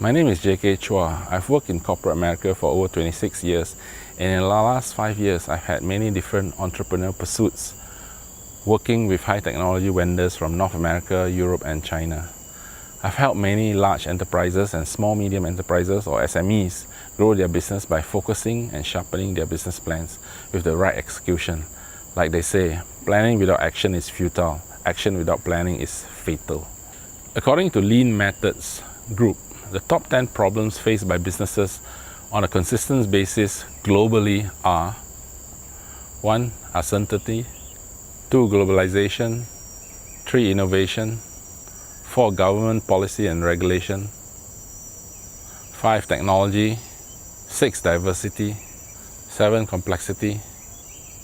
My name is J.K.Chua. I've worked in corporate America for over 26 years, and in the last 5 years I've had many different entrepreneurial pursuits, working with high technology vendors from North America, Europe and China. I've helped many large enterprises and small medium enterprises or SMEs grow their business by focusing and sharpening their business plans with the right execution. Like they say, planning without action is futile, action without planning is fatal. According to Lean Methods Group, the top 10 problems faced by businesses on a consistent basis globally are 1. Uncertainty, 2. Globalization, 3. Innovation, 4. Government policy and regulation, 5. Technology, 6. Diversity, 7. Complexity,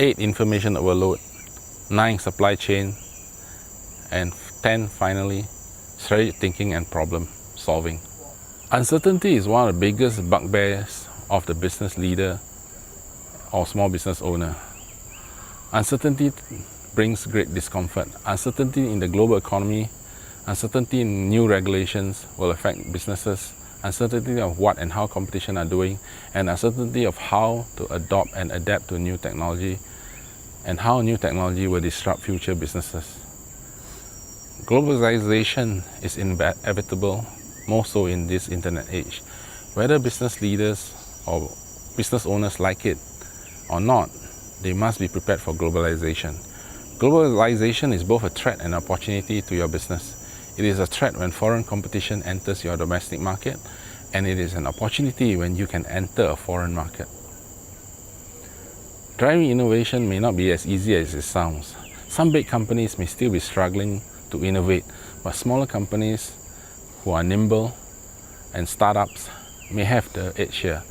8. Information overload, 9. Supply chain, and 10. Finally, strategic thinking and problem solving. Uncertainty is one of the biggest bugbears of the business leader or small business owner. Uncertainty brings great discomfort. Uncertainty in the global economy, uncertainty in new regulations will affect businesses, uncertainty of what and how competition are doing, and uncertainty of how to adopt and adapt to new technology and how new technology will disrupt future businesses. Globalization is inevitable, more so in this internet age. Whether business leaders or business owners like it or not, they must be prepared for globalization. Globalization is both a threat and opportunity to your business. It is a threat when foreign competition enters your domestic market, and it is an opportunity when you can enter a foreign market. Driving innovation may not be as easy as it sounds. Some big companies may still be struggling to innovate, but smaller companies who are nimble and startups may have the edge here.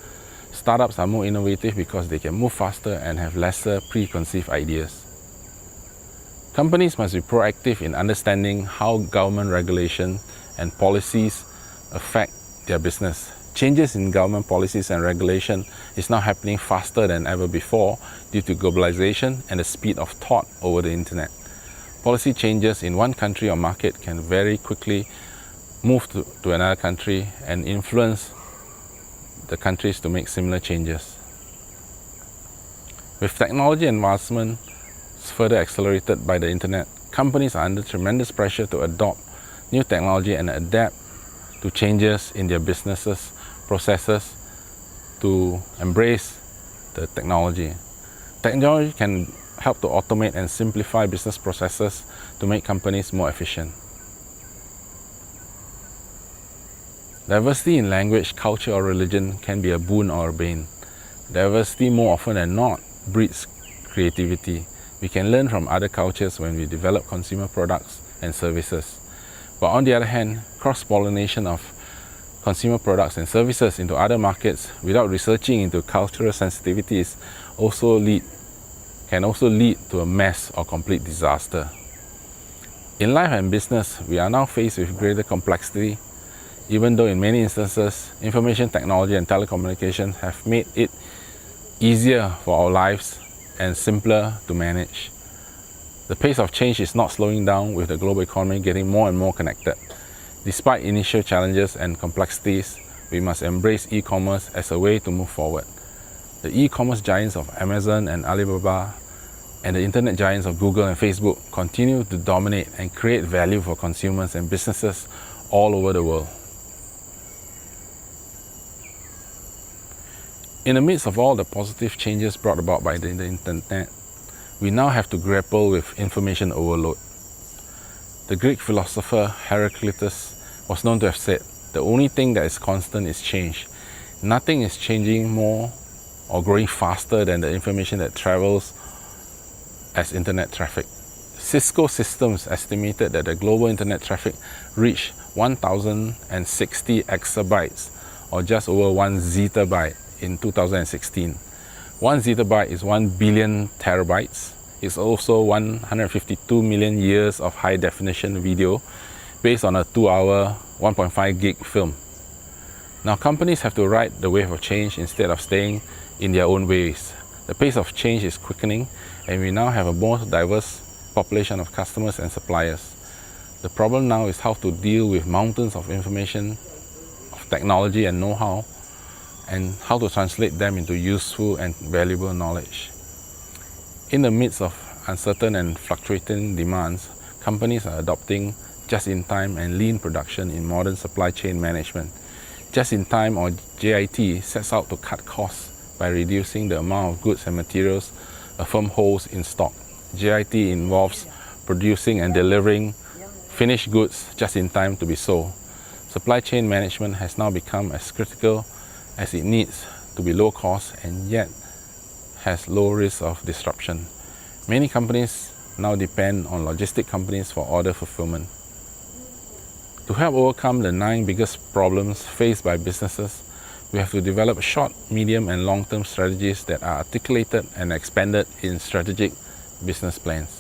Startups are more innovative because they can move faster and have lesser preconceived ideas. Companies must be proactive in understanding how government regulation and policies affect their business. Changes in government policies and regulation is now happening faster than ever before due to globalization and the speed of thought over the internet. Policy changes in one country or market can very quickly move to another country and influence the countries to make similar changes. With technology advancement further accelerated by the internet, companies are under tremendous pressure to adopt new technology and adapt to changes in their businesses, processes to embrace the technology. Technology can help to automate and simplify business processes to make companies more efficient. Diversity in language, culture or religion can be a boon or a bane. Diversity more often than not breeds creativity. We can learn from other cultures when we develop consumer products and services. But on the other hand, cross-pollination of consumer products and services into other markets without researching into cultural sensitivities can also lead to a mess or complete disaster. In life and business, we are now faced with greater complexity, even though in many instances, information technology and telecommunications have made it easier for our lives and simpler to manage. The pace of change is not slowing down, with the global economy getting more and more connected. Despite initial challenges and complexities, we must embrace e-commerce as a way to move forward. The e-commerce giants of Amazon and Alibaba and the internet giants of Google and Facebook continue to dominate and create value for consumers and businesses all over the world. In the midst of all the positive changes brought about by the internet, we now have to grapple with information overload. The Greek philosopher Heraclitus was known to have said, "The only thing that is constant is change." Nothing is changing more or growing faster than the information that travels as internet traffic. Cisco Systems estimated that the global internet traffic reached 1,060 exabytes, or just over 1 zettabyte in 2016. 1 zettabyte is 1 billion terabytes. It's also 152 million years of high-definition video based on a 2-hour, 1.5 gig film. Now, companies have to ride the wave of change instead of staying in their own ways. The pace of change is quickening, and we now have a more diverse population of customers and suppliers. The problem now is how to deal with mountains of information, of technology and know-how, and how to translate them into useful and valuable knowledge. In the midst of uncertain and fluctuating demands, companies are adopting just-in-time and lean production in modern supply chain management. Just-in-time, or JIT, sets out to cut costs by reducing the amount of goods and materials a firm holds in stock. JIT involves producing and delivering finished goods just in time to be sold. Supply chain management has now become as critical as it needs to be low cost and yet has low risk of disruption. Many companies now depend on logistic companies for order fulfillment. To help overcome the 9 biggest problems faced by businesses, we have to develop short, medium, and long-term strategies that are articulated and expanded in strategic business plans.